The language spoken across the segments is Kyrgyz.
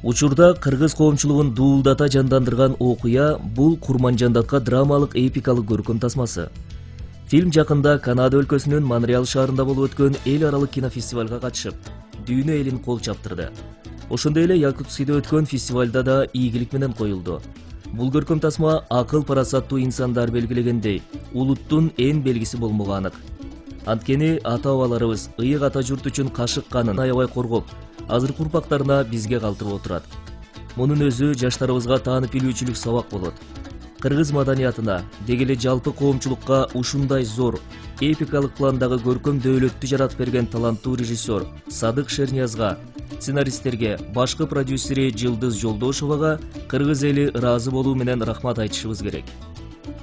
Учурда кыргыз коомчулугун дуулдата жандандырган окуя бул Курманжандатка драмалык эпикалык көркөм тасмасы. Фильм жакында Канада өлкөсүнүн Монреаль шаарында болуп өткөн эл аралык кинофестивалга катышып, дүйнө элин кол чаптырды. Ошондой эле Якутскийде өткөн фестивалда да ийгилик менен коюлду. Бул көркөм тасма акыл парасаттуу инсандар белгилегендей, улуттун эң белгиси болмогу анык. Анткени ата-бабаларыбыз ыйык ата журт үчүн кашык канын аябай коргоп, азыркы урпактарына бизге калтырып отурат. Мунун өзү жаштарыбызга таанып билүүчүлүк сабак болот. Кыргыз маданиятына, деги эле жалпы коомчулукка ушундай зор, эпикалык пландагы көркөм дөөлөттү жаратып берген таланттуу режиссер Садык Шерниязга, сценаристтерге, башкы продюсери Жылдыз Жолдошовага кыргыз эли ыраазы болуу менен рахмат айтышыбыз керек.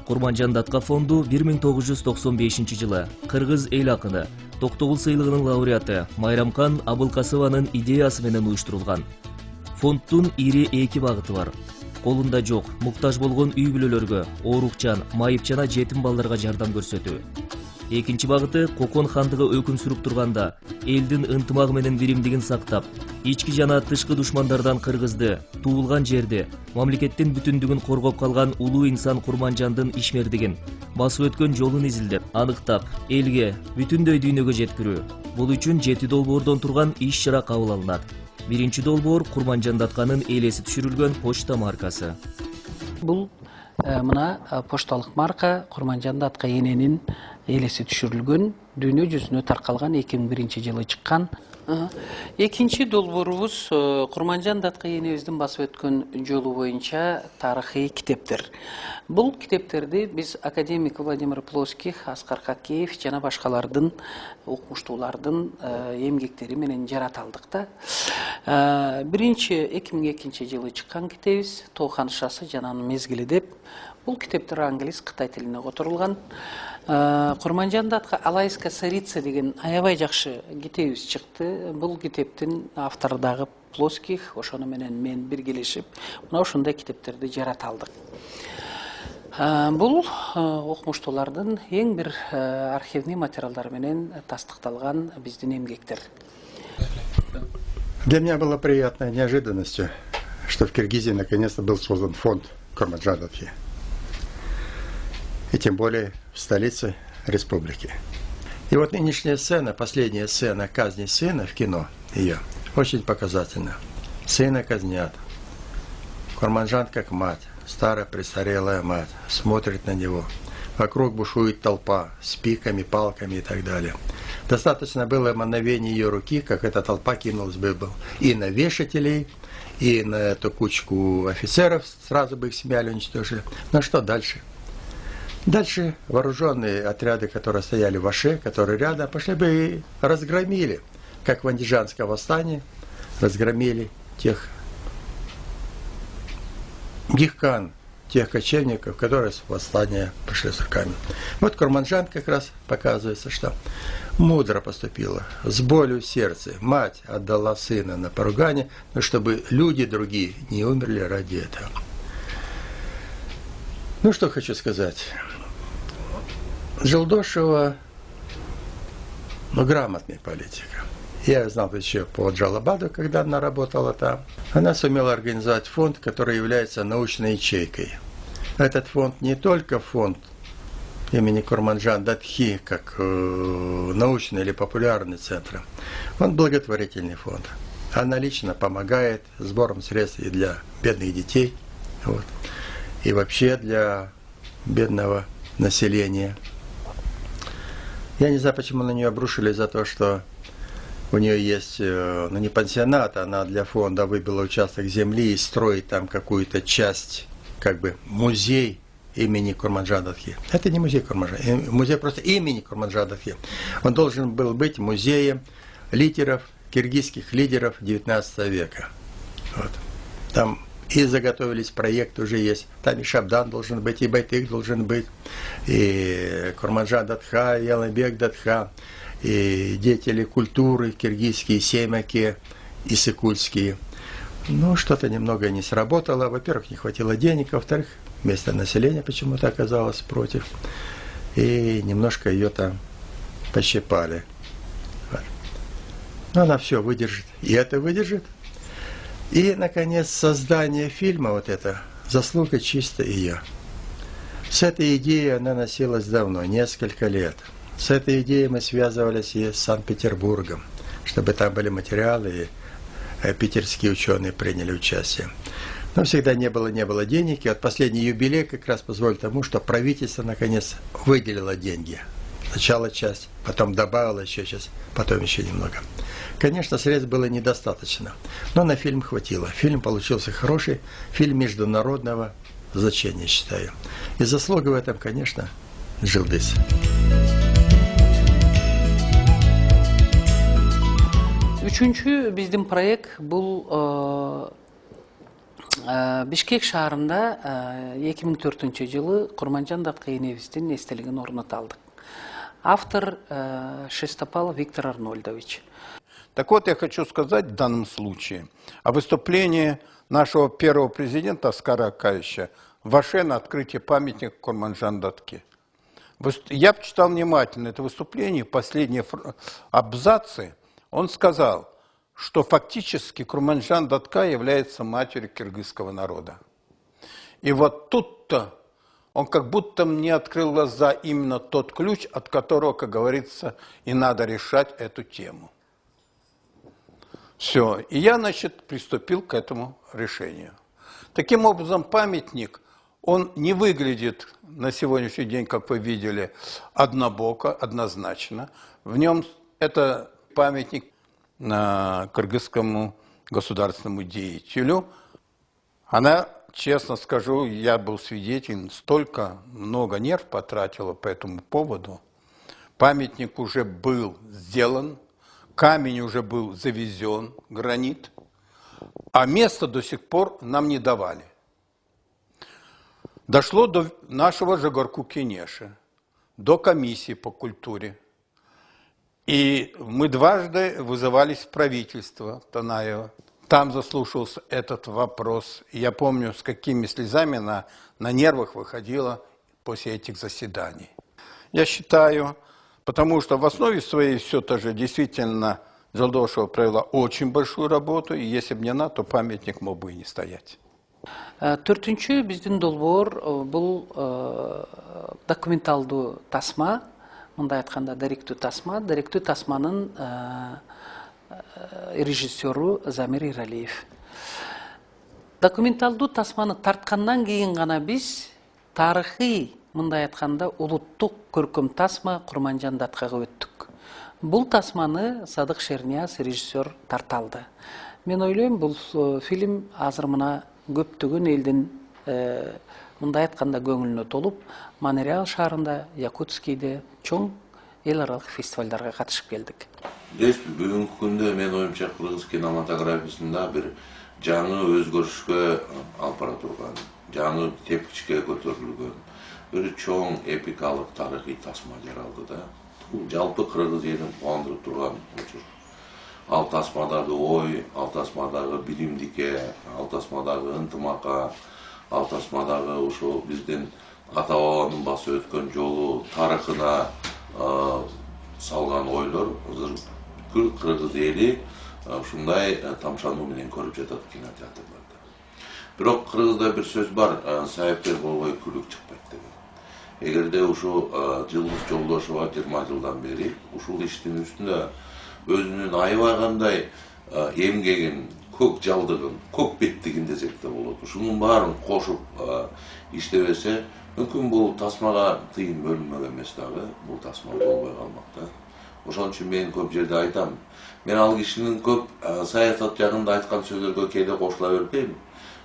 Курманжандатка фонду 1995 жылы кыргыз эл акыны, Токтогул сыйлыгынын лауреаты Майрамкан Абылкасованын идеясы менен уюштурулган. Фонддун ири эки багыты бар. Колунда жок, муктаж болгон үй бүлөлөргө, оорукчан, майыпчана жетим балдарга жардам көрсөтүү. Экинчи багыты Кокон хандыгы өкүм сүрүп турганда элдин ынтымагы менен биримдигин сактап, ички жана тышкы душмандардан кыргызды, туулган жерди, мамлекеттин бүтүндүгүн коргоп калган улуу инсан Курманжандын ишмердигин, басып өткөн жолун изилдеп, аныктап, элге, бүтүндөй дүйнөгө жеткирүү. Бул үчүн 7 долбоордон турган иш-чара кабыл алынат. Биринчи долбоор Курманжандатканын элеси түшүрүлгөн почта маркасы. Бул мына пошталык марка Курманжандатка эненин элеси түшүрүлгөн, дүйнө жүзүнө таркалган 2001 жылы чыккан. Экинчи долбоорубуз Курманжандатка энебиздин басып өткөн жолу боюнча тарыхый китептер. Бул китептерди биз академик Владимир Плоских, Аскар Хакеев жана башкалардын окумуштуулардын эмгектери менен жарата алдык да. Биринчи 2002 жылы чыккан китебиз Тоо ханышасы жана анын мезгили деп. Бул китептер англис, кытай тилине которулган. Курманжандатка Алайска Царица деген аябай жакшы китебиз чыкты. Бул китептин автору дагы Плоских, ошону менен мен биргелешип, мына ошондой китептерди жарата алдык. Бул окумуштуулардын эң бир архивный материалдары менен тастыкталган биздин эмгектер. Для меня было приятной неожиданностью, что в Киргизии наконец-то был создан фонд Курманжандатки. И тем более в столице республики. И вот нынешняя сцена, последняя сцена казни сына в кино, ее, очень показательна. Сына казнят. Курманжанд как мать, старая престарелая мать, смотрит на него. Вокруг бушует толпа с пиками, палками и так далее. Достаточно было мановения ее руки, как эта толпа кинулась бы и на вешателей, и на эту кучку офицеров, сразу бы их смяли, уничтожили. Но что дальше? Дальше вооруженные отряды, которые стояли в Аше, которые рядом, пошли бы и разгромили, как в Андижанском восстании, разгромили тех гихкан, тех кочевников, которые с восстания пошли с руками. Вот Курманжанд как раз показывается, что мудро поступила, с болью в сердце. Мать отдала сына на поругание, но чтобы люди другие не умерли ради этого. Ну, что хочу сказать. Желдошева, грамотный политик. Я ее знал еще по Джалабаду, когда она работала там. Она сумела организовать фонд, который является научной ячейкой. Этот фонд не только фонд имени Курманжандатхи, как научный или популярный центр. Он благотворительный фонд. Она лично помогает сбором средств и для бедных детей, вот, и вообще для бедного населения. Я не знаю, почему на нее обрушились за то, что у нее есть, ну не пансионат, она для фонда выбила участок земли и строит там какую-то часть, как бы музей имени Курманжандатхи. Это не музей Курманжандатхи, музей просто имени Курманжандатхи. Он должен был быть музеем лидеров, киргизских лидеров 19 века. Вот. Там и заготовились проекты, уже есть. Там и Шабдан должен быть, и Байтык должен быть, и Курманжанд-Датха, и Яланбек-Датха, и деятели культуры киргизские, семяки, и сыкульские. Ну, что-то немного не сработало. Во-первых, не хватило денег, во-вторых, местное население почему-то оказалось против. И немножко ее там пощипали. Но она все выдержит. И это выдержит. И, наконец, создание фильма, вот это, заслуга чисто ее. С этой идеей она носилась давно, несколько лет. С этой идеей мы связывались и с Санкт-Петербургом, чтобы там были материалы, и питерские ученые приняли участие. Но всегда не было денег, и вот последний юбилей как раз позволил тому, что правительство наконец выделило деньги. Сначала часть, потом добавило еще часть, потом еще немного. Конечно, средств было недостаточно, но на фильм хватило. Фильм получился хороший, фильм международного значения, считаю. И заслуга в этом, конечно, Джилдыз. Үчүнчү биздин проект бул Бишкек шаарында 2004 жылы Курманжан Даткай энебиздин эстелигин орноталдык. Автор Шестопал Виктор Арнольдович. Так вот, я хочу сказать в данном случае о выступлении нашего первого президента Аскара Акаевича в Аше на открытии памятника Курманжан Датке. Я почитал внимательно это выступление, последние абзацы. Он сказал, что фактически Курманжан Датка является матерью киргизского народа. И вот тут-то он как будто мне открыл глаза именно тот ключ, от которого, как говорится, и надо решать эту тему. Все. И я, значит, приступил к этому решению. Таким образом, памятник, он не выглядит на сегодняшний день, как вы видели, однобоко, однозначно. В нем это памятник кыргызскому государственному деятелю. Она, честно скажу, я был свидетелем, столько много нерв потратила по этому поводу. Памятник уже был сделан, камень уже был завезен, гранит, а место до сих пор нам не давали. Дошло до нашего Жогорку Кенеша, до комиссии по культуре. И мы дважды вызывались в правительство Танаева. Там заслушался этот вопрос. И я помню, с какими слезами на нервах выходила после этих заседаний. Я считаю, потому что в основе своей все то же действительно Джалдошева провела очень большую работу, и если бы не она, то памятник мог бы и не стоять. Төртүнчү биздин долбоор бул документалдуу тасма, мындай айтканда даректүү тасманын режиссеру Замир Иралиев. Документалдуу тасманы тарткандан кийин гана биз тарыхый, мындай айтканда, улуттук көркөм тасма Курманжан Даткага өттүк. Бул тасманы Садык Шернияз режиссер тарталды. Мен ойлойм, бул фильм азыр мына көптөгөн элдин мындай айтканда көңүлүнө толуп, Монреаль шаарында, Якутскийде чоң эл аралык фестивалдарга катышып келдик. Бүгүнкү күндө мен оюмча кыргыз кинематографиясында бир жаңы өзгөрүшкө алып бара турган, жаңы тепкичке көтөрүлгөн бир чоң эпикалык тарыхый тасма жаралды да. Бул жалпы кыргыз элин кубандырып турган учур. Ал тасмадагы ой, ал тасмадагы билимдикке, ал тасмадагы ынтымакка, ал тасмадагы ушул биздин ата бабанын басып өткөн жолу, тарыхына салган ойлор бүткүл кыргыз эли ушундай тамшануу менен көрүп жатат кинотеатрларда. Бирок кыргызда бир сөз бар, сайыптар болбой күлүк чыкпайт деген. Эгерде ушу Жылдыз Жолдошова 20 жылдан бери ушул иштин үстүндө өзүнүн аябагандай эмгегин, көк жалдыгын, көк беттигин десек да болот. Ушунун баарын кошуп иштебесе, мүмкүн бул тасмага тыйын бөлүнмөк эмес дагы, бул тасма болбой калмак да. Ошон үчүн мен көп жерде айтам, мен ал кишинин көп саясат жагында айткан сөздөргө кээде кошула бербейм.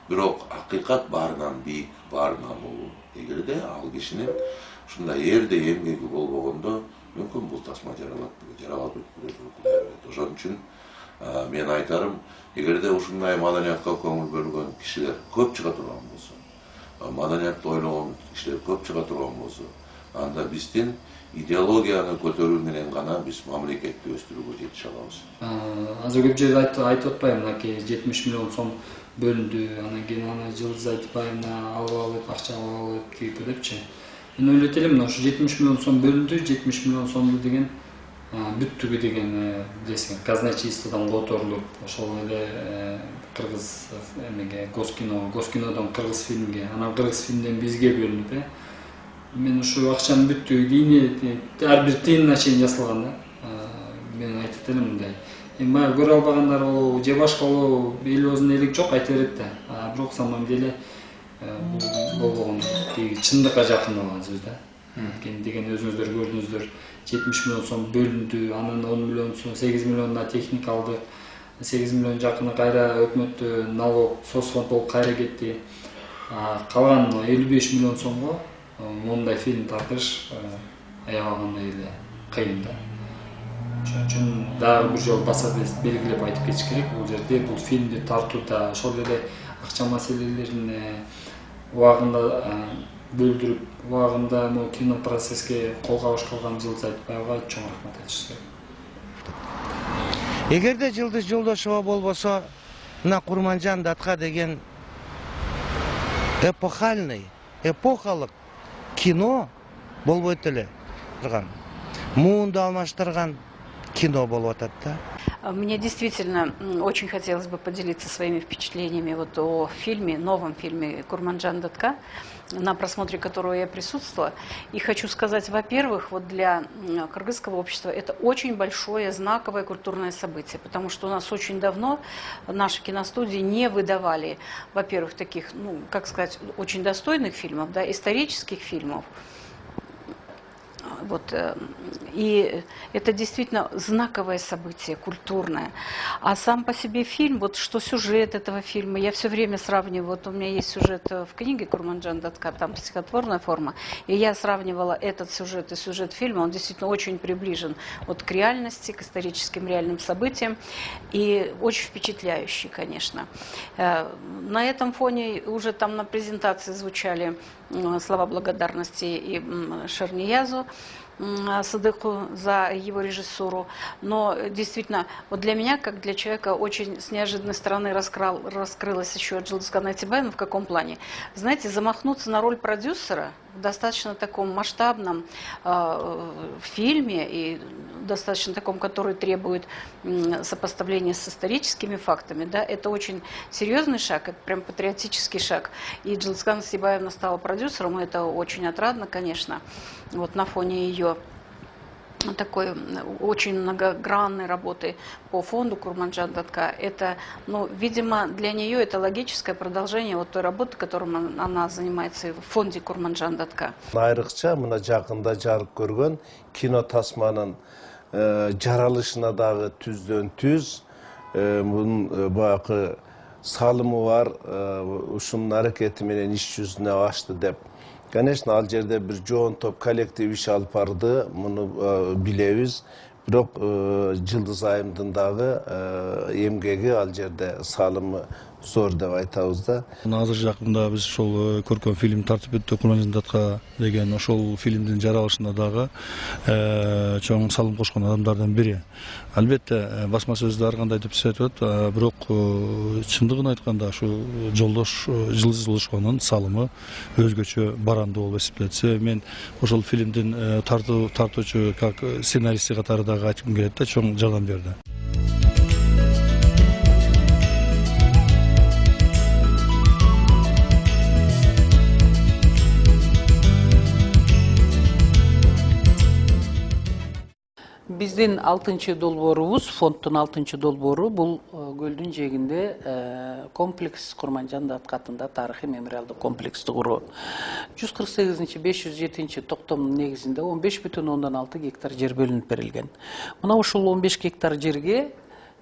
Бирок акыйкат баарынан бийик, баарынан улуу. Эгерде ал кишинин ушундай эрде эмгеги болбогондо, мүмкүн бул тасма жаралат өтпөйт. Ошон үчүн мен айтарым, эгерде ушундай маданиятка көңүл бөлгөн кишилер көп чыга турган болсо, маданиятты ойлогон кишилер көп чыга турган болсо, анда биздин идеологияны көтөрүү менен гана биз мамлекетти өстүрүүгө жетише алабыз. Азыр көп жерде айтып атпайбы, мынакей 70 миллион сом бөлүндү, анан кийин аны Жылдыз Айтбаевна алып акча алып депчи. Мен ойлойт элем, ошо 70 миллион сом бөлүндү, 70 миллион сомду деген бүттүгү деген десең казначействодон которулуп ошол эле кыргыз эмеге Госкинодон кыргыз фильмге, анан кыргыз фильмден бизге бөлүнүп мен ушул акчанын бүттүгү ар бир тыйынына чейин жасалган да. Мен айтып элем мындай. Эми баягы көрө албагандар болобу же башка болобу элибиздин элек жок айта берет да. Бирок самом деле бул болгон чындыкка жакын болгон сөз да. Деген өзүңүздөр көрдүңүздөр 70 миллион сом бөлүндү, анан 10 миллион сом, 8 миллионда техника алдык, 8 миллион жакыны кайра өкмөттө налог, соцфонд болуп кайра кетти. Калган 55 миллион сомго мондай фильм тартыш аяк алгандай эле кыйын да. Ошон үчүн дагы бир жолу баса белгилеп айтып кетиш керек. Бул жерде бул фильмди тартууда ошол эле акча маселелерин убагында бөлдүрүп, убагында могу кино процесске кол кабыш кылган Жылдыз Айтбаевага чоң рахмат айтыш керек. Эгерде Жылдыз Жолдошова болбосо, мына Курманжан Датка деген эпохалык кино болбойт эле турган. Муунду алмаштырган кино болуп атат да. Мне действительно очень хотелось бы поделиться своими впечатлениями вот о фильме, новом фильме Курманжан Датка, на просмотре которого я присутствовала. И хочу сказать, во-первых, вот для кыргызского общества это очень большое знаковое культурное событие, потому что у нас очень давно наши киностудии не выдавали, во-первых, таких, ну, как сказать, очень достойных фильмов, да, исторических фильмов. Вот, и это действительно знаковое событие, культурное. А сам по себе фильм, вот что сюжет этого фильма, я все время сравниваю, вот у меня есть сюжет в книге Курманжан Датка, там стихотворная форма, и я сравнивала этот сюжет и сюжет фильма, он действительно очень приближен вот к реальности, к историческим реальным событиям, и очень впечатляющий, конечно. На этом фоне уже там на презентации звучали слова благодарности и Шерниязу Садыку за его режиссуру, но действительно, вот для меня, как для человека, очень с неожиданной стороны раскрылась еще Жылдыз Айтбаевна. В каком плане? Знаете, замахнуться на роль продюсера в достаточно таком масштабном фильме и достаточно таком, который требует сопоставления с историческими фактами, да, это очень серьезный шаг, это прям патриотический шаг. И Жылдыз Айтбаевна стала продюсером, и это очень отрадно, конечно, вот на фоне ее такой очень многогранной работы по фонду Курманжан Датка. Это, ну, видимо, для нее это логическое продолжение вот той работы, которой она занимается в фонде Курманжан Датка. Айрыкча мына жакында жарык көргөн кино тасманын жаралышына дагы түздөн түз мунун баягы салымы бар, ушунун аракети менен иш жүзүнө ашты деп. Конечно, ал жерде бир жоон топ коллектив иш алып барды, муну билебиз. Бирок Жылдыз айымдын дагы эмгеги ал жерде салымы зор деп айтабыз да. Азыр жакында биз ошол көркөм фильм тартып өттү, Курманжан Датка деген ошол фильмдин жаралышына дагы чоң салым кошкон адамдардан бири. Албетте басма сөздө ар кандай деп айтып атат, бирок чындыгын айтканда ушу Жылдыз Жолдошованын салымы өзгөчө барандуу болуп эсептелет. Мен ошол фильмдин тартуучу как сценаристи катары дагы айткым келет да, чоң жардам берди. Биздин 6-чы долбоорубуз, фонддун 6-чы долбоору бул көлдүн жээгинде комплекс Курманжан Датка атында тарыхый мемориалдык комплексти куруу. 148-507 токтомдун негизинде 15,6 гектар жер бөлүнүп берилген. Мына ушул 15 гектар жерге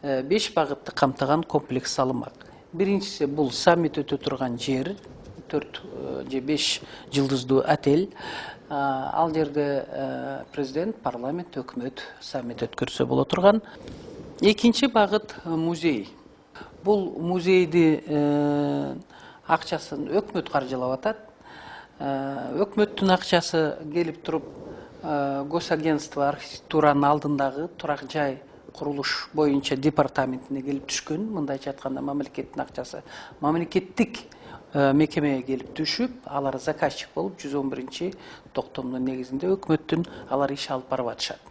5 багытты камтыган комплекс салынмак. Биринчиси бул саммит өтө турган жер, 4 же 5 жылдыздуу отель. Ал жерде президент, парламент, өкмөт саммит өткөрсө боло турган. Экинчи багыт музей. Бул музейди акчасын өкмөт каржылап атат. Өкмөттүн акчасы келип туруп Госагентство архитектуранын алдындагы турак жай курулуш боюнча департаментине келип түшкөн. Мындайча айтканда мамлекеттин акчасы мамлекеттик мекемеге келип түшүп, алар заказчик болуп 111-токтомдун негизинде өкмөттүн алар иш алып барып атышат.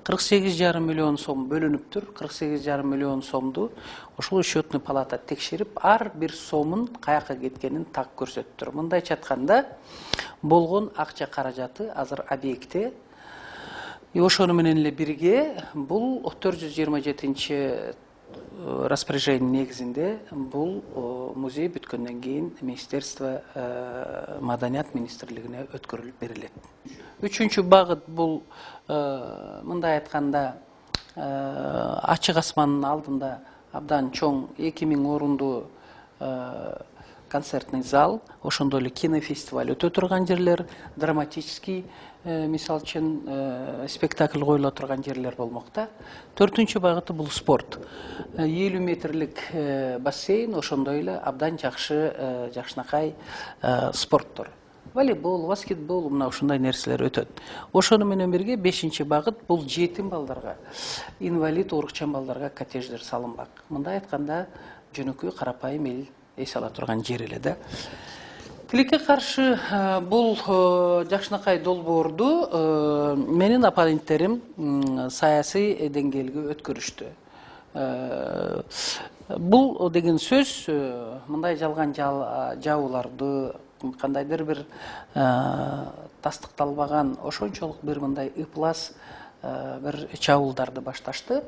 48,5 миллион сом бөлүнүптүр. 48,5 миллион сомду ошол счетный палата текшерип, ар бир сомун каяка кеткенин так көрсөттүр. Мындайча айтканда, болгон акча каражаты азыр объектте. Ошону менен эле бирге бул 427 распоряжение негизинде бул музей бүткөндөн кийин Министерство маданият министрлигине өткөрүлүп берилет. Үчүнчү багыт бул мындай айтканда ачык асмандын алдында абдан чоң 2000 орундуу концертный зал, ошондой эле кинофестиваль өтө турган жерлер, драматический мисал үчүн спектакль коюла турган жерлер болмокта. Төртүнчү багыты бул спорт. 50 метрлик бассейн, ошондой эле абдан жакшы жакшынакай спорттор. Волейбол, баскетбол, мына ушундай нерселер өтөт. Ошону менен бирге 5-чи багыт бул жетим балдарга, инвалид, оорукчан балдарга коттедждер салынбак. Мындай айтканда жөнөкөй карапайым эл эс ала турган жер эле да. Тилекке каршы бул жакшынакай долбоорду менин оппоненттерим саясий деңгээлге өткөрүштү. Бул деген сөз мындай жалган жабууларды, кандайдыр бир тастыкталбаган, ошончолук бир мындай ыплас бир чабуулдарды башташты.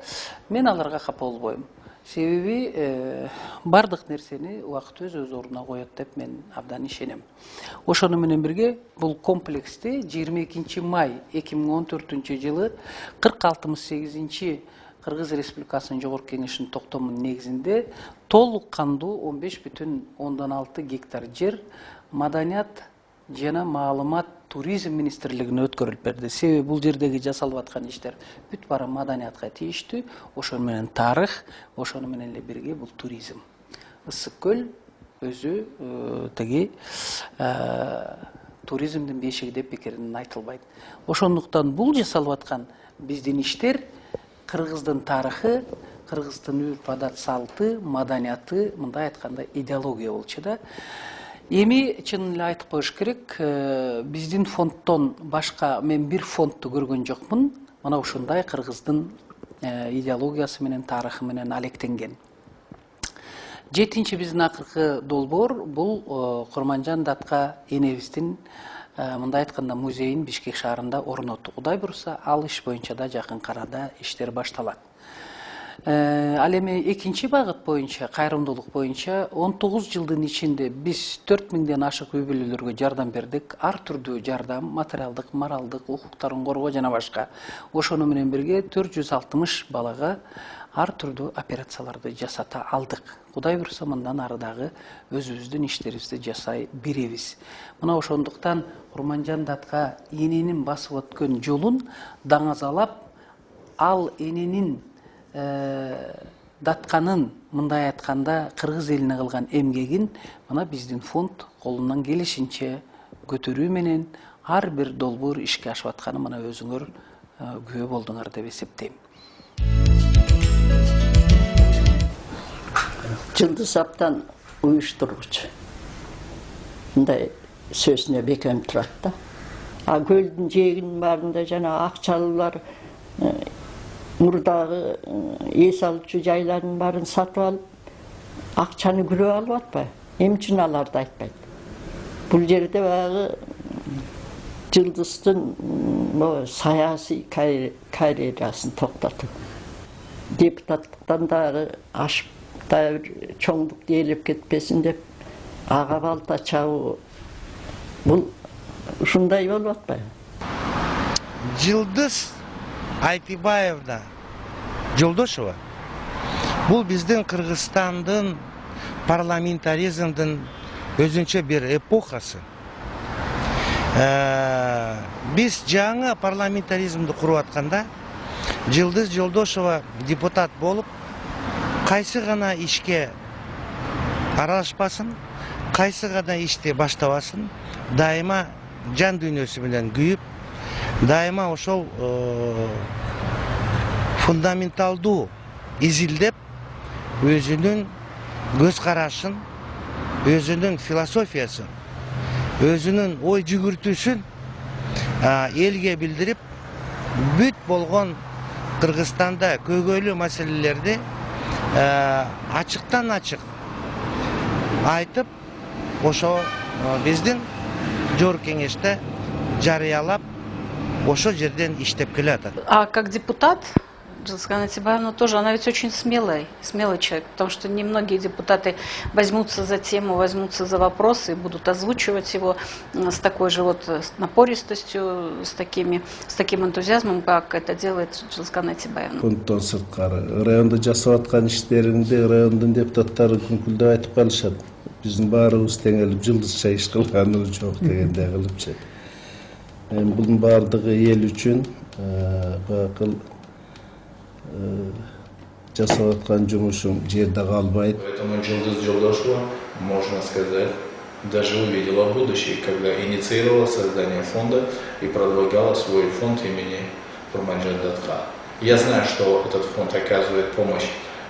Мен аларга капа болбойм. Себеби бардык нерсени убакыт өз ордуна коет деп мен абдан ишенем. Ошону менен бирге бул комплексте 22 май 2014 жылы 4068 Кыргыз Республикасынын Жогорку Кеңешинин токтомунун негизинде толук кандуу 15,6 гектар жер маданият жана маалымат туризм министрлигине өткөрүлүп берди. Себеби бул жердеги жасалып аткан иштер бүт бара маданиятка тийиштүү, ошону менен тарых, ошону менен эле бирге бул туризм. Ысык көл өзү теги туризмдин бешиги деп бекеринен айтылбайт. Ошондуктан бул жасалып аткан биздин иштер Кыргыздын тарыхы, Кыргыздын үрп-адат салты, маданияты, мындай айтканда идеология болчу да. Эми чын эле айтып коюш керек, биздин фонддон башка мен бир фондду көргөн жокмун. Мына ушундай Кыргыздын идеологиясы менен, тарыхы менен алектенген. 7-чи биздин акыркы долбоор бул Курманжан датка энебиздин мындай айтканда музейин Бишкек шаарында орнотуу. Кудай буюрса, ал иш боюнча да жакын арада иштер башталат. Ал эми 2-чи багыт боюнча, кайрымдуулук боюнча 19 жылдын ичинде биз 4000ден ашык үй бүлөлөргө жардам бердик. Ар түрдүү жардам, материалдык, моралдык, укуктарын коргоо жана башка. Ошону менен бирге 460 балага ар түрдүү операцияларды жасата алдык. Кудай буюрса, мындан ары дагы өзүбүздүн иштерибизди жасай беребиз. Мына ошондуктан Курманжан датка эненин басып өткөн жолун даңазалап, ал эненин датканын мындай айтканда кыргыз элине кылган эмгегин мына биздин фонд колунан келишинче көтөрүү менен ар бир долбоор ишке ашып атканы мына өзүңөр күбө болдуңар деп эсептейм. Жылдыз абдан уюштургуч. Мындай сөзүнө бекем турат да. А көлдүн жээгинин баарында жана акчалуулар мурдагы эс алуучу жайлардын баарын сатып алып, акчаны күрөп алып атпайбы? Эмне үчүн аларды айтпайт? Бул жерде баягы Жылдыздын саясий карьерасын токтотуп, депутаттыктан дагы ашып да бир чоңдук ээлеп кетпесин деп ага балта чабуу. Бул ушундай болуп атпайбы? Жылдыз Айтыбаевна Жолдошева бул биздин Кыргызстандын парламентаризмдин өзүнчө бир эпохасы. Биз жаңы парламентаризмди куруп атканда Жылдыз Жолдошева депутат болуп, кайсы гана ишке аралашпасын, кайсы гана ишти баштабасын, дайыма жан дүйнөсү менен күйүп, дайыма ошол фундаменталдуу изилдеп, өзүнүн көз карашын, өзүнүн философиясын, өзүнүн ой жүгүртүүсүн элге билдирип, бүт болгон Кыргызстанда көйгөйлүү маселелерди ачыктан ачык айтып, ошо биздин жогорку кеңеште жарыялап, ошо жерден иштеп келатат. А как депутат, Джилская Натибаевна тоже, она ведь очень смелый человек, потому что немногие депутаты возьмутся за тему, возьмутся за вопросы и будут озвучивать его с такой же вот напористостью, с таким энтузиазмом, как это делает Джилская Натибаевна. Фонддон сырткары районда жасап аткан иштеринде райондун депутаттары күңкүлдөп айтып калышат. Биздин баарыбыз теңелип жылдызча иш кылганыбыз жок дегендей кылыпчы. Bunun бардыгы эл үчүн бакыл жасап аткан жумушум жерде калбайт. Поэтому Жылдыз Жолдошева, можно сказать, даже увидела будущее, когда инициировала создание фонда и продвигала свой фонд имени Курманжандатка. Я знаю, что этот фонд оказывает помощь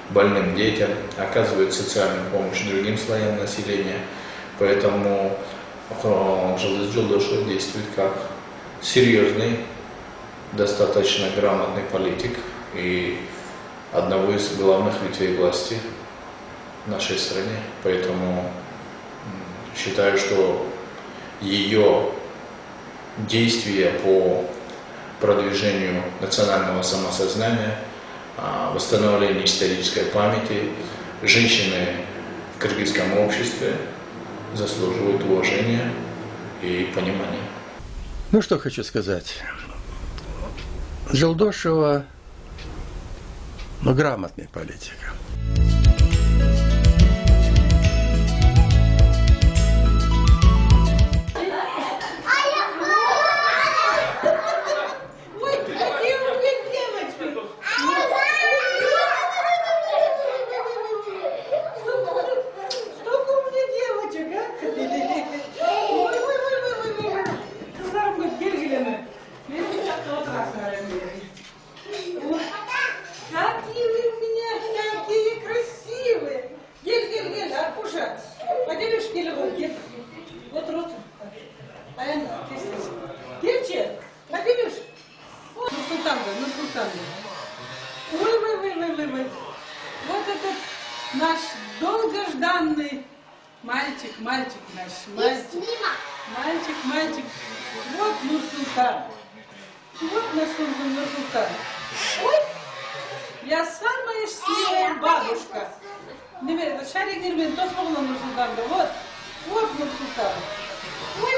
больным детям, оказывает социальную помощь другим слоям населения, поэтому Жылдыз Жолдошева действует как серьезный, достаточно грамотный политик и одного из главных ветвей власти в нашей стране. Поэтому считаю, что ее действия по продвижению национального самосознания, восстановлению исторической памяти женщины в кыргызском обществе заслуживают уважения и понимания. Ну, что хочу сказать. Жолдошева, грамотный политик. Вот этот наш долгожданный мальчик наш, мальчик. Вот Нурсултан. Вот наш Нурсултан. Ой, я самая счастливая бабушка. Шарик Нурсултан, вот Нурсултан. Ой,